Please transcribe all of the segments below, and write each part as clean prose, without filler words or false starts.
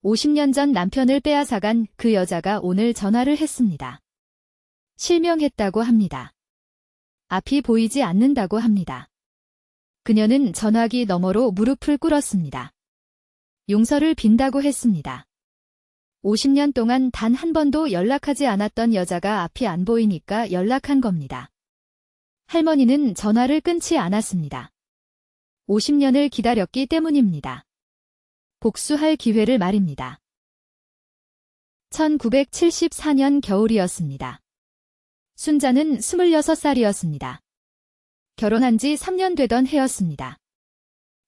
50년 전 남편을 빼앗아간 그 여자가 오늘 전화를 했습니다. 실명했다고 합니다. 앞이 보이지 않는다고 합니다. 그녀는 전화기 너머로 무릎을 꿇었습니다. 용서를 빈다고 했습니다. 50년 동안 단 한 번도 연락하지 않았던 여자가 앞이 안 보이니까 연락한 겁니다. 할머니는 전화를 끊지 않았습니다. 50년을 기다렸기 때문입니다. 복수할 기회를 말입니다. 1974년 겨울이었습니다. 순자는 26살이었습니다. 결혼한 지 3년 되던 해였습니다.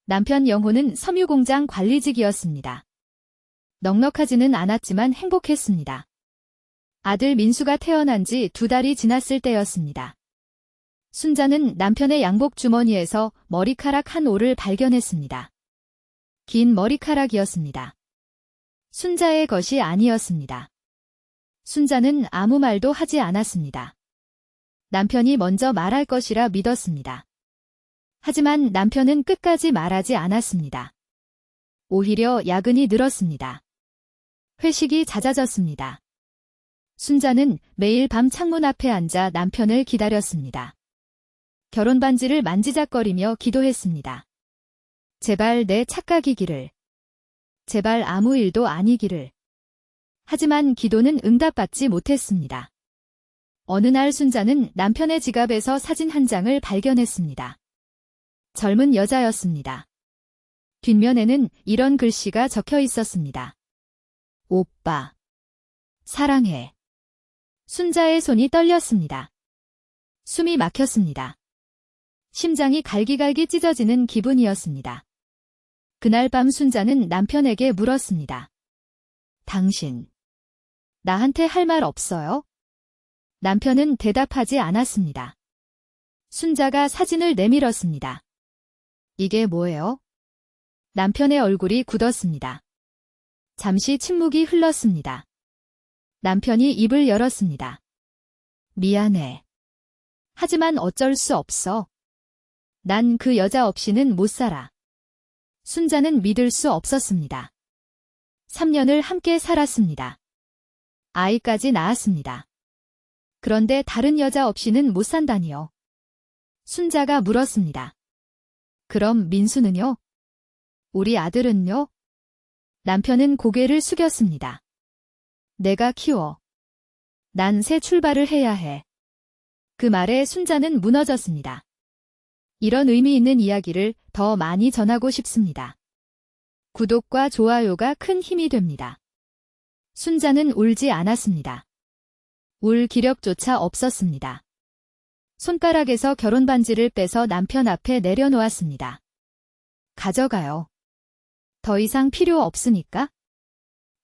남편 영호는 섬유공장 관리직이었습니다. 넉넉하지는 않았지만 행복했습니다. 아들 민수가 태어난 지 2달이 지났을 때였습니다. 순자는 남편의 양복 주머니에서 머리카락 한 올을 발견했습니다. 긴 머리카락이었습니다. 순자의 것이 아니었습니다. 순자는 아무 말도 하지 않았습니다. 남편이 먼저 말할 것이라 믿었습니다. 하지만 남편은 끝까지 말하지 않았습니다. 오히려 야근이 늘었습니다. 회식이 잦아졌습니다. 순자는 매일 밤 창문 앞에 앉아 남편을 기다렸습니다. 결혼 반지를 만지작거리며 기도했습니다. 제발 내 착각이기를. 제발 아무 일도 아니기를. 하지만 기도는 응답받지 못했습니다. 어느 날 순자는 남편의 지갑에서 사진 한 장을 발견했습니다. 젊은 여자였습니다. 뒷면에는 이런 글씨가 적혀 있었습니다. 오빠. 사랑해. 순자의 손이 떨렸습니다. 숨이 막혔습니다. 심장이 갈기갈기 찢어지는 기분이었습니다. 그날 밤 순자는 남편에게 물었습니다. 당신, 나한테 할 말 없어요? 남편은 대답하지 않았습니다. 순자가 사진을 내밀었습니다. 이게 뭐예요? 남편의 얼굴이 굳었습니다. 잠시 침묵이 흘렀습니다. 남편이 입을 열었습니다. 미안해. 하지만 어쩔 수 없어. 난 그 여자 없이는 못 살아. 순자는 믿을 수 없었습니다. 3년을 함께 살았습니다. 아이까지 낳았습니다. 그런데 다른 여자 없이는 못 산다니요. 순자가 물었습니다. 그럼 민수는요? 우리 아들은요? 남편은 고개를 숙였습니다. 내가 키워. 난 새 출발을 해야 해. 그 말에 순자는 무너졌습니다. 이런 의미 있는 이야기를 더 많이 전하고 싶습니다. 구독과 좋아요가 큰 힘이 됩니다. 순자는 울지 않았습니다. 울 기력조차 없었습니다. 손가락에서 결혼 반지를 빼서 남편 앞에 내려놓았습니다. 가져가요. 더 이상 필요 없으니까?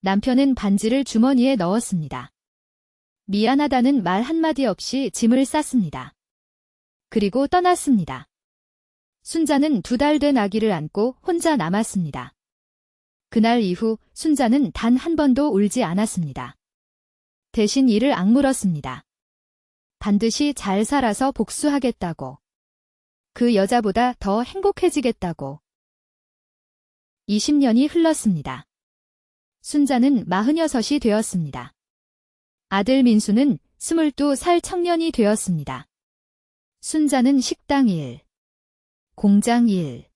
남편은 반지를 주머니에 넣었습니다. 미안하다는 말 한마디 없이 짐을 쌌습니다. 그리고 떠났습니다. 순자는 2달 된 아기를 안고 혼자 남았습니다. 그날 이후 순자는 단 한 번도 울지 않았습니다. 대신 이를 악물었습니다. 반드시 잘 살아서 복수하겠다고. 그 여자보다 더 행복해지겠다고. 20년이 흘렀습니다. 순자는 46이 되었습니다. 아들 민수는 22살 청년이 되었습니다. 순자는 식당 일, 공장 일,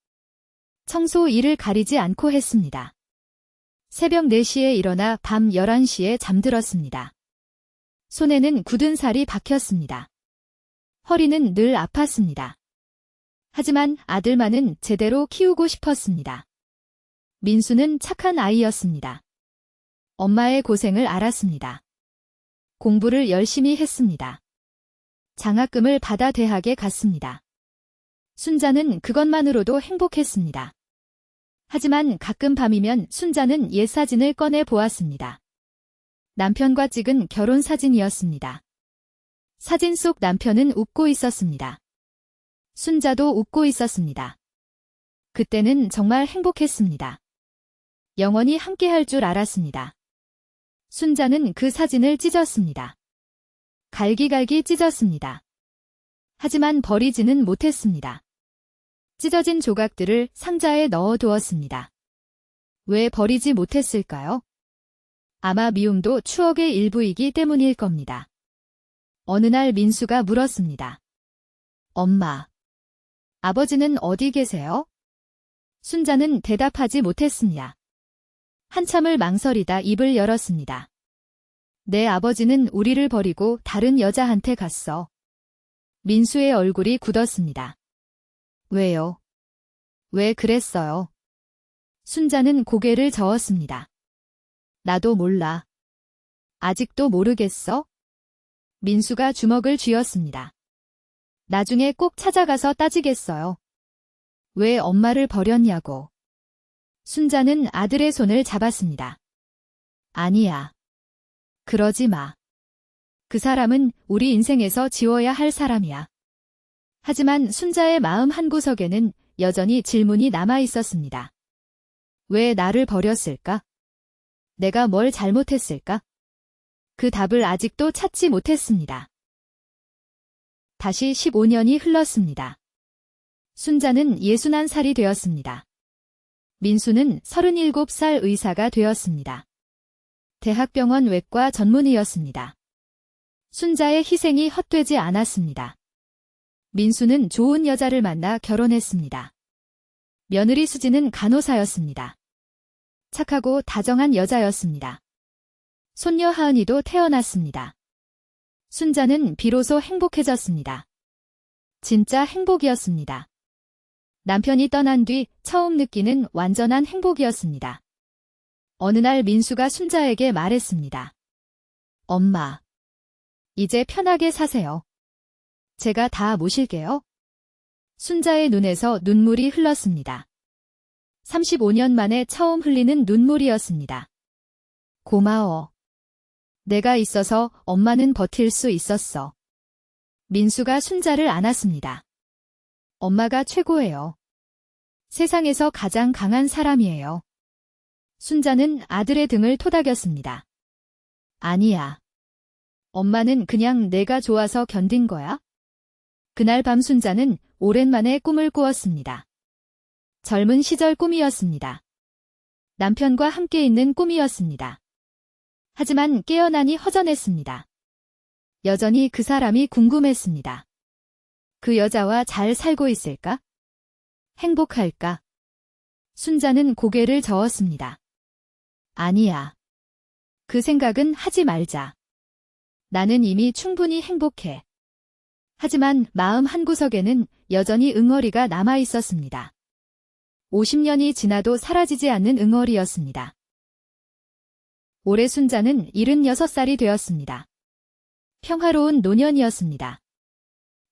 청소 일을 가리지 않고 했습니다. 새벽 4시에 일어나 밤 11시에 잠들었습니다. 손에는 굳은 살이 박혔습니다. 허리는 늘 아팠습니다. 하지만 아들만은 제대로 키우고 싶었습니다. 민수는 착한 아이였습니다. 엄마의 고생을 알았습니다. 공부를 열심히 했습니다. 장학금을 받아 대학에 갔습니다. 순자는 그것만으로도 행복했습니다. 하지만 가끔 밤이면 순자는 옛 사진을 꺼내 보았습니다. 남편과 찍은 결혼 사진이었습니다. 사진 속 남편은 웃고 있었습니다. 순자도 웃고 있었습니다. 그때는 정말 행복했습니다. 영원히 함께할 줄 알았습니다. 순자는 그 사진을 찢었습니다. 갈기갈기 찢었습니다. 하지만 버리지는 못했습니다. 찢어진 조각들을 상자에 넣어두었습니다. 왜 버리지 못했을까요? 아마 미움도 추억의 일부이기 때문일 겁니다. 어느 날 민수가 물었습니다. 엄마, 아버지는 어디 계세요? 순자는 대답하지 못했습니다. 한참을 망설이다 입을 열었습니다. 내 아버지는 우리를 버리고 다른 여자한테 갔어. 민수의 얼굴이 굳었습니다. 왜요? 왜 그랬어요? 순자는 고개를 저었습니다. 나도 몰라. 아직도 모르겠어? 민수가 주먹을 쥐었습니다. 나중에 꼭 찾아가서 따지겠어요. 왜 엄마를 버렸냐고. 순자는 아들의 손을 잡았습니다. 아니야. 그러지 마. 그 사람은 우리 인생에서 지워야 할 사람이야. 하지만 순자의 마음 한구석에는 여전히 질문이 남아 있었습니다. 왜 나를 버렸을까? 내가 뭘 잘못했을까? 그 답을 아직도 찾지 못했습니다. 다시 15년이 흘렀습니다. 순자는 61살이 되었습니다. 민수는 37살 의사가 되었습니다. 대학병원 외과 전문의였습니다. 순자의 희생이 헛되지 않았습니다. 민수는 좋은 여자를 만나 결혼했습니다. 며느리 수지는 간호사였습니다. 착하고 다정한 여자였습니다. 손녀 하은이도 태어났습니다. 순자는 비로소 행복해졌습니다. 진짜 행복이었습니다. 남편이 떠난 뒤 처음 느끼는 완전한 행복이었습니다. 어느 날 민수가 순자에게 말했습니다. 엄마, 이제 편하게 사세요. 제가 다 모실게요. 순자의 눈에서 눈물이 흘렀습니다. 35년 만에 처음 흘리는 눈물이었습니다. 고마워. 내가 있어서 엄마는 버틸 수 있었어. 민수가 순자를 안았습니다. 엄마가 최고예요. 세상에서 가장 강한 사람이에요. 순자는 아들의 등을 토닥였습니다. 아니야. 엄마는 그냥 내가 좋아서 견딘 거야. 그날 밤 순자는 오랜만에 꿈을 꾸었습니다. 젊은 시절 꿈이었습니다. 남편과 함께 있는 꿈이었습니다. 하지만 깨어나니 허전했습니다. 여전히 그 사람이 궁금했습니다. 그 여자와 잘 살고 있을까? 행복할까? 순자는 고개를 저었습니다. 아니야. 그 생각은 하지 말자. 나는 이미 충분히 행복해. 하지만 마음 한구석에는 여전히 응어리가 남아 있었습니다. 50년이 지나도 사라지지 않는 응어리였습니다. 올해 순자는 76살이 되었습니다. 평화로운 노년이었습니다.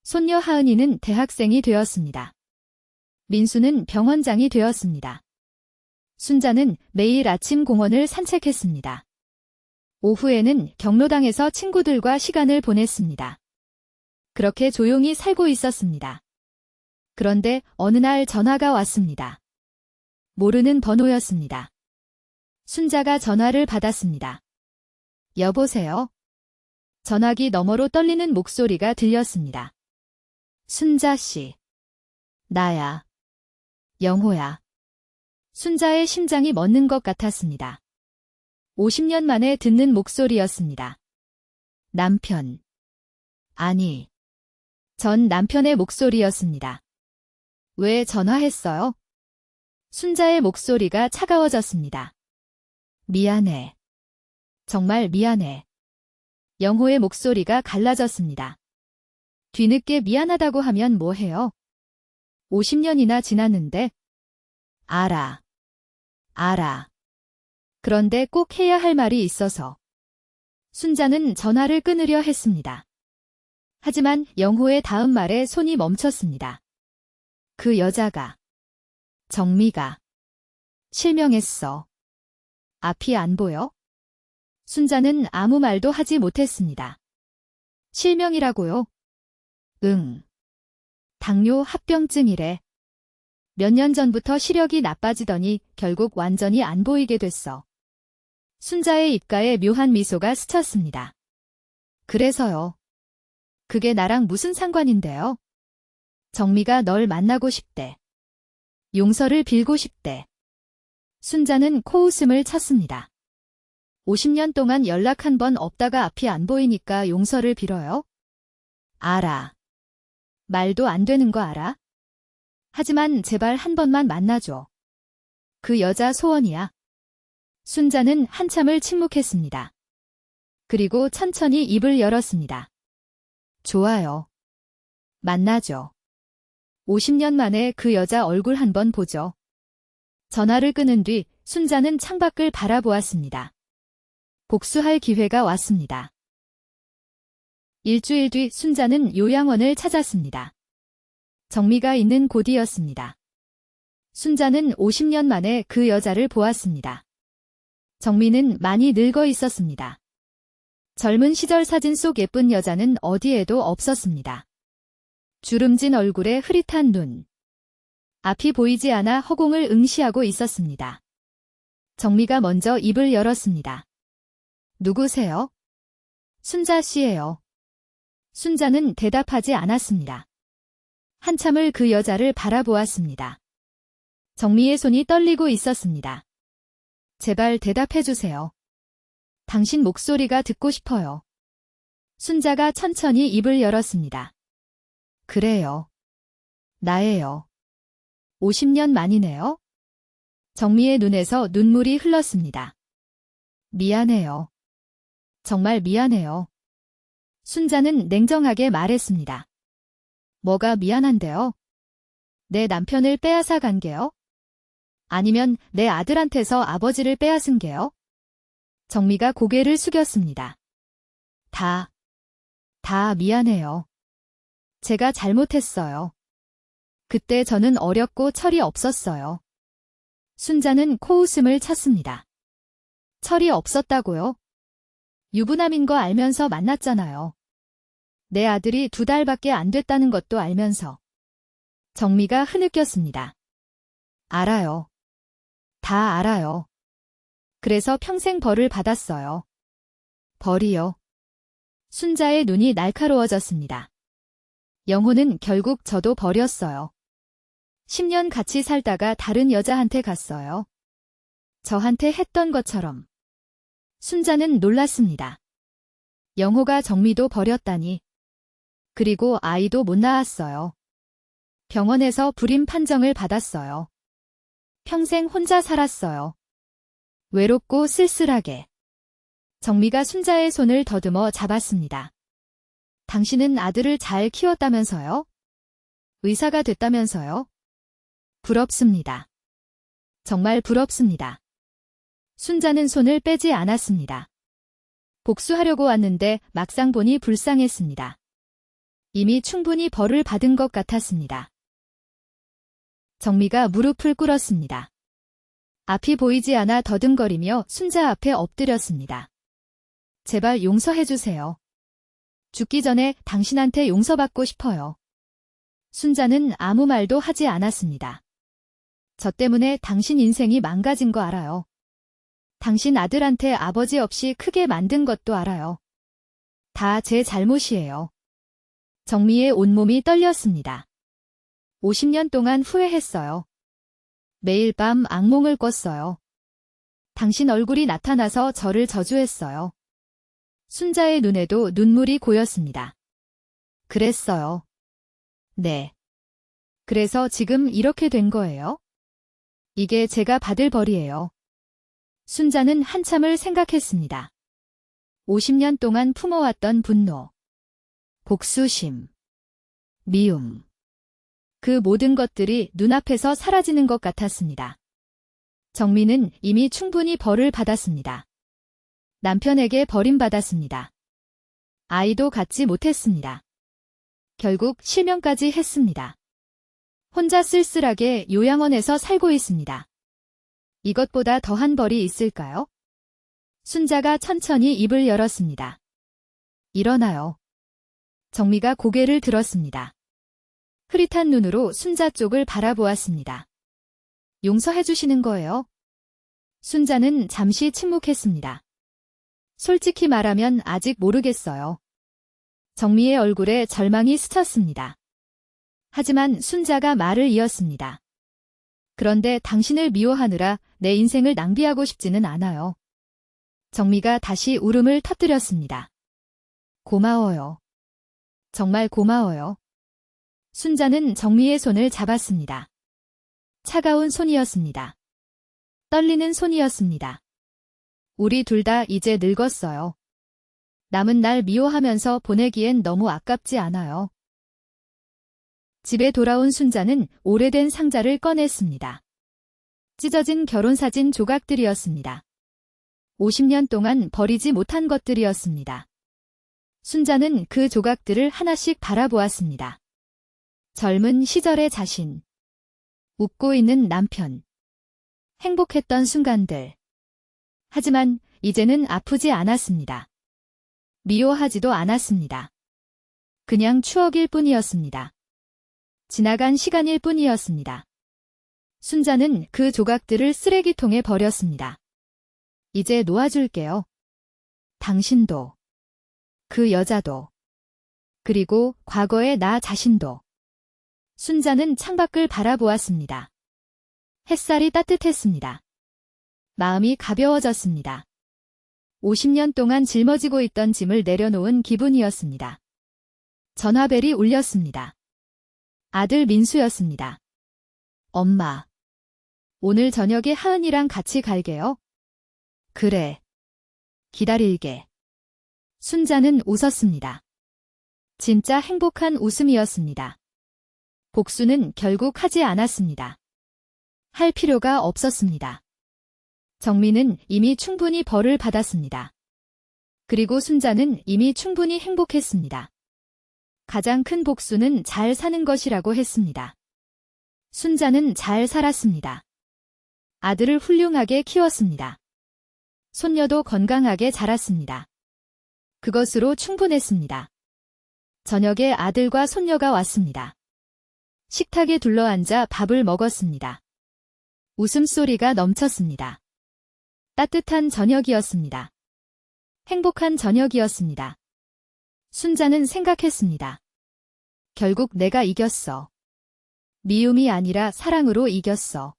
손녀 하은이는 대학생이 되었습니다. 민수는 병원장이 되었습니다. 순자는 매일 아침 공원을 산책했습니다. 오후에는 경로당에서 친구들과 시간을 보냈습니다. 그렇게 조용히 살고 있었습니다. 그런데 어느 날 전화가 왔습니다. 모르는 번호였습니다. 순자가 전화를 받았습니다. 여보세요? 전화기 너머로 떨리는 목소리가 들렸습니다. 순자 씨. 나야. 영호야. 순자의 심장이 멎는 것 같았습니다. 50년 만에 듣는 목소리였습니다. 남편. 아니. 전 남편의 목소리였습니다. 왜 전화했어요? 순자의 목소리가 차가워졌습니다. 미안해. 정말 미안해. 영호의 목소리가 갈라졌습니다. 뒤늦게 미안하다고 하면 뭐해요? 50년이나 지났는데. 알아. 그런데 꼭 해야 할 말이 있어서. 순자는 전화를 끊으려 했습니다. 하지만 영호의 다음 말에 손이 멈췄습니다. 그 여자가. 정미가. 실명했어. 앞이 안 보여? 순자는 아무 말도 하지 못했습니다. 실명이라고요? 응. 당뇨 합병증이래. 몇 년 전부터 시력이 나빠지더니 결국 완전히 안 보이게 됐어. 순자의 입가에 묘한 미소가 스쳤습니다. 그래서요. 그게 나랑 무슨 상관인데요? 정미가 널 만나고 싶대. 용서를 빌고 싶대. 순자는 코웃음을 쳤습니다. 50년 동안 연락 한 번 없다가 앞이 안 보이니까 용서를 빌어요? 알아. 말도 안 되는 거 알아? 하지만 제발 한 번만 만나줘. 그 여자 소원이야. 순자는 한참을 침묵했습니다. 그리고 천천히 입을 열었습니다. 좋아요. 만나죠. 50년 만에 그 여자 얼굴 한번 보죠. 전화를 끊은 뒤 순자는 창밖을 바라보았습니다. 복수할 기회가 왔습니다. 일주일 뒤 순자는 요양원을 찾았습니다. 정미가 있는 곳이었습니다. 순자는 50년 만에 그 여자를 보았습니다. 정미는 많이 늙어 있었습니다. 젊은 시절 사진 속 예쁜 여자는 어디에도 없었습니다. 주름진 얼굴에 흐릿한 눈. 앞이 보이지 않아 허공을 응시하고 있었습니다. 정미가 먼저 입을 열었습니다. 누구세요? 순자 씨예요. 순자는 대답하지 않았습니다. 한참을 그 여자를 바라보았습니다. 정미의 손이 떨리고 있었습니다. 제발 대답해 주세요. 당신 목소리가 듣고 싶어요. 순자가 천천히 입을 열었습니다. 그래요. 나예요. 50년 만이네요. 정미의 눈에서 눈물이 흘렀습니다. 미안해요. 정말 미안해요. 순자는 냉정하게 말했습니다. 뭐가 미안한데요? 내 남편을 빼앗아 간 게요? 아니면 내 아들한테서 아버지를 빼앗은 게요? 정미가 고개를 숙였습니다. 다 미안해요. 제가 잘못했어요. 그때 저는 어렸고 철이 없었어요. 순자는 코웃음을 쳤습니다. 철이 없었다고요? 유부남인 거 알면서 만났잖아요. 내 아들이 2달밖에 안 됐다는 것도 알면서. 정미가 흐느꼈습니다. 알아요. 다 알아요. 그래서 평생 벌을 받았어요. 벌이요. 순자의 눈이 날카로워졌습니다. 영호는 결국 저도 버렸어요. 10년 같이 살다가 다른 여자한테 갔어요. 저한테 했던 것처럼. 순자는 놀랐습니다. 영호가 정미도 버렸다니. 그리고 아이도 못 낳았어요. 병원에서 불임 판정을 받았어요. 평생 혼자 살았어요. 외롭고 쓸쓸하게. 정미가 순자의 손을 더듬어 잡았습니다. 당신은 아들을 잘 키웠다면서요? 의사가 됐다면서요? 부럽습니다. 정말 부럽습니다. 순자는 손을 빼지 않았습니다. 복수하려고 왔는데 막상 보니 불쌍했습니다. 이미 충분히 벌을 받은 것 같았습니다. 정미가 무릎을 꿇었습니다. 앞이 보이지 않아 더듬거리며 순자 앞에 엎드렸습니다. 제발 용서해주세요. 죽기 전에 당신한테 용서받고 싶어요. 순자는 아무 말도 하지 않았습니다. 저 때문에 당신 인생이 망가진 거 알아요. 당신 아들한테 아버지 없이 크게 만든 것도 알아요. 다 제 잘못이에요. 정미의 온몸이 떨렸습니다. 50년 동안 후회했어요. 매일 밤 악몽을 꿨어요. 당신 얼굴이 나타나서 저를 저주했어요. 순자의 눈에도 눈물이 고였습니다. 그랬어요. 네. 그래서 지금 이렇게 된 거예요? 이게 제가 받을 벌이에요. 순자는 한참을 생각했습니다. 50년 동안 품어왔던 분노, 복수심, 미움. 그 모든 것들이 눈앞에서 사라지는 것 같았습니다. 정미는 이미 충분히 벌을 받았습니다. 남편에게 버림받았습니다. 아이도 갖지 못했습니다. 결국 실명까지 했습니다. 혼자 쓸쓸하게 요양원에서 살고 있습니다. 이것보다 더한 벌이 있을까요? 순자가 천천히 입을 열었습니다. 일어나요. 정미가 고개를 들었습니다. 흐릿한 눈으로 순자 쪽을 바라보았습니다. 용서해 주시는 거예요? 순자는 잠시 침묵했습니다. 솔직히 말하면 아직 모르겠어요. 정미의 얼굴에 절망이 스쳤습니다. 하지만 순자가 말을 이었습니다. 그런데 당신을 미워하느라 내 인생을 낭비하고 싶지는 않아요. 정미가 다시 울음을 터뜨렸습니다. 고마워요. 정말 고마워요. 순자는 정미의 손을 잡았습니다. 차가운 손이었습니다. 떨리는 손이었습니다. 우리 둘 다 이제 늙었어요. 남은 날 미워하면서 보내기엔 너무 아깝지 않아요. 집에 돌아온 순자는 오래된 상자를 꺼냈습니다. 찢어진 결혼사진 조각들이었습니다. 50년 동안 버리지 못한 것들이었습니다. 순자는 그 조각들을 하나씩 바라보았습니다. 젊은 시절의 자신, 웃고 있는 남편, 행복했던 순간들. 하지만 이제는 아프지 않았습니다. 미워하지도 않았습니다. 그냥 추억일 뿐이었습니다. 지나간 시간일 뿐이었습니다. 순자는 그 조각들을 쓰레기통에 버렸습니다. 이제 놓아줄게요. 당신도, 그 여자도, 그리고 과거의 나 자신도. 순자는 창밖을 바라보았습니다. 햇살이 따뜻했습니다. 마음이 가벼워졌습니다. 50년 동안 짊어지고 있던 짐을 내려놓은 기분이었습니다. 전화벨이 울렸습니다. 아들 민수였습니다. 엄마, 오늘 저녁에 하은이랑 같이 갈게요. 그래. 기다릴게. 순자는 웃었습니다. 진짜 행복한 웃음이었습니다. 복수는 결국 하지 않았습니다. 할 필요가 없었습니다. 정미는 이미 충분히 벌을 받았습니다. 그리고 순자는 이미 충분히 행복했습니다. 가장 큰 복수는 잘 사는 것이라고 했습니다. 순자는 잘 살았습니다. 아들을 훌륭하게 키웠습니다. 손녀도 건강하게 자랐습니다. 그것으로 충분했습니다. 저녁에 아들과 손녀가 왔습니다. 식탁에 둘러앉아 밥을 먹었습니다. 웃음소리가 넘쳤습니다. 따뜻한 저녁이었습니다. 행복한 저녁이었습니다. 순자는 생각했습니다. 결국 내가 이겼어. 미움이 아니라 사랑으로 이겼어.